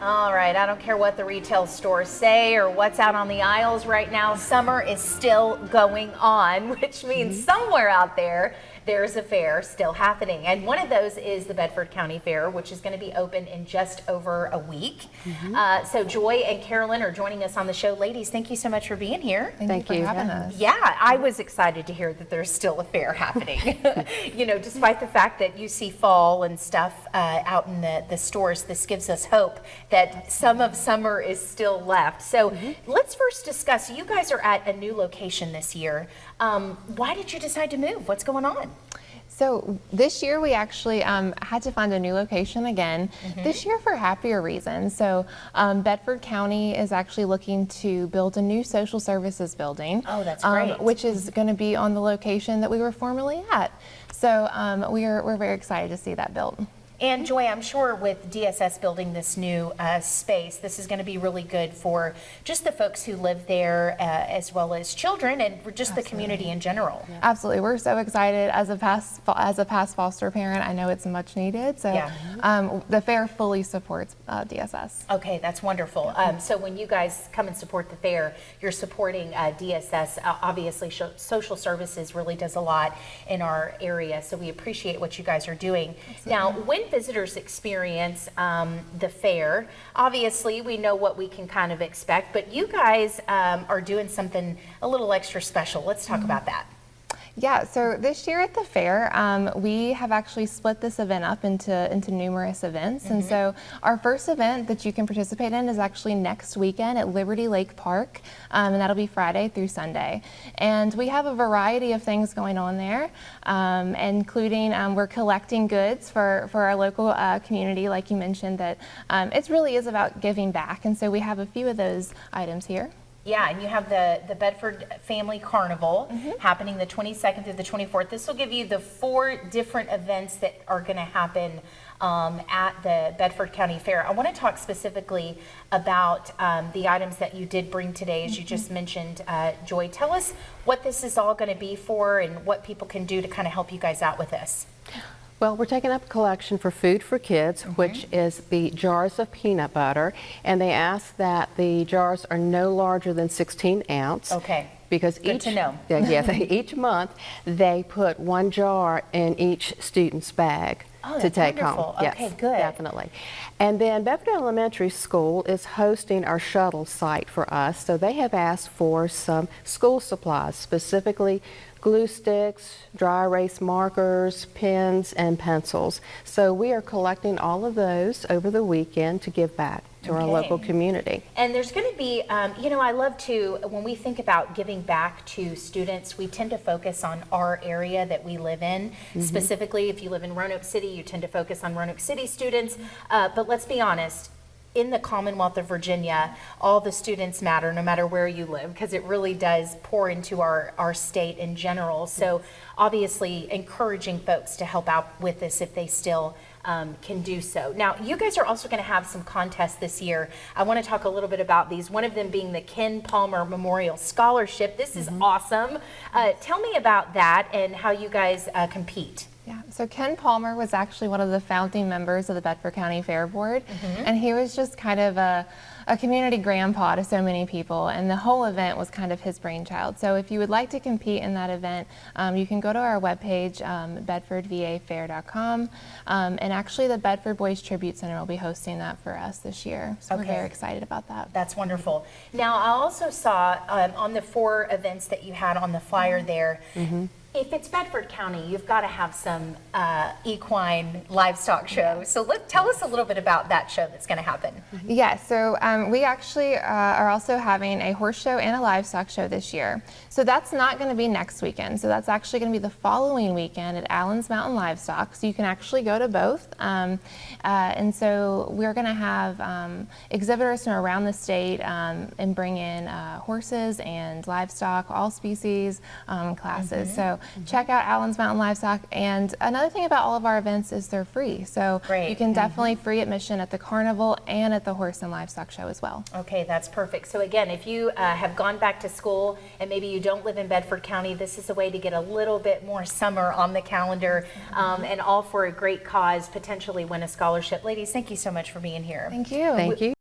All right, I don't care what the retail stores say or what's out on the aisles right now. Summer is still going on, which means somewhere out there, there's a fair still happening. And one of those is the Bedford County Fair, which is going to be open in just over a week. So Joy and Carolyn are joining us on the show. Ladies, thank you so much for being here. Thank you for having us. Yeah, I was excited to hear that there's still a fair happening. You know, despite the fact that you see fall and stuff out in the stores, this gives us hope that some of summer is still left. So let's first discuss, you guys are at a new location this year. Why did you decide to move? What's going on? So this year we actually had to find a new location again, this year for happier reasons. So Bedford County is actually looking to build a new social services building. Oh, that's great. Which is going to be on the location that we were formerly at. So we're very excited to see that built. And Joy, I'm sure with DSS building this new space, this is going to be really good for just the folks who live there, as well as children and just the community in general. Yeah. Absolutely, we're so excited. As a past foster parent, I know it's much needed. So the fair fully supports DSS. Okay, that's wonderful. So when you guys come and support the fair, you're supporting DSS. Obviously, social services really does a lot in our area, so we appreciate what you guys are doing. Absolutely. Now, when visitors experience the fair, obviously we know what we can kind of expect, but you guys are doing something a little extra special. Let's talk about that. Yeah, so this year at the fair, we have actually split this event up into numerous events. And so our first event that you can participate in is actually next weekend at Liberty Lake Park, and that'll be Friday through Sunday. And we have a variety of things going on there, including we're collecting goods for our local community, like you mentioned, that it really is about giving back. And so we have a few of those items here. Yeah, and you have the Bedford Family Carnival happening the 22nd through the 24th. This will give you the 4 different events that are going to happen at the Bedford County Fair. I want to talk specifically about the items that you did bring today, as you just mentioned. Joy, tell us what this is all going to be for and what people can do to kind of help you guys out with this. Well, we're taking up a collection for Food for Kids, which is the jars of peanut butter, and they ask that the jars are no larger than 16 ounce. Okay. Because Good to know. Each month they put 1 jar in each student's bag to take home. Yes, okay, good. Definitely. And then Bedford Elementary School is hosting our shuttle site for us, so they have asked for some school supplies, specifically glue sticks, dry erase markers, pens, and pencils. So we are collecting all of those over the weekend to give back to our local community. And there's going to be, you know, I love to, when we think about giving back to students, we tend to focus on our area that we live in. Specifically, if you live in Roanoke City, you tend to focus on Roanoke City students. But let's be honest, in the Commonwealth of Virginia, all the students matter no matter where you live, because it really does pour into our state in general. So obviously encouraging folks to help out with this if they still can do so. Now, you guys are also going to have some contests this year. I want to talk a little bit about these, one of them being the Ken Palmer Memorial Scholarship. This is awesome. Tell me about that and how you guys compete. Yeah, so Ken Palmer was actually one of the founding members of the Bedford County Fair Board, and he was just kind of a community grandpa to so many people, and the whole event was kind of his brainchild. So if you would like to compete in that event, you can go to our webpage, bedfordvafair.com, and actually the Bedford Boys Tribute Center will be hosting that for us this year, so we're very excited about that. That's wonderful. Now, I also saw on the 4 events that you had on the flyer there, if it's Bedford County, you've got to have some equine livestock show. So tell us a little bit about that show that's going to happen. Yeah, so we actually are also having a horse show and a livestock show this year. So that's not going to be next weekend. So that's actually going to be the following weekend at Allen's Mountain Livestock. So you can actually go to both. And so we're going to have exhibitors from around the state and bring in horses and livestock, all species classes. So check out Allen's Mountain Livestock. And another thing about all of our events is they're free. So Great. you can definitely free admission at the carnival and at the horse and livestock show as well. Okay, that's perfect. So again, if you have gone back to school and maybe you don't live in Bedford County, this is a way to get a little bit more summer on the calendar, and all for a great cause, potentially win a scholarship. Ladies, thank you so much for being here. Thank you. Thank you.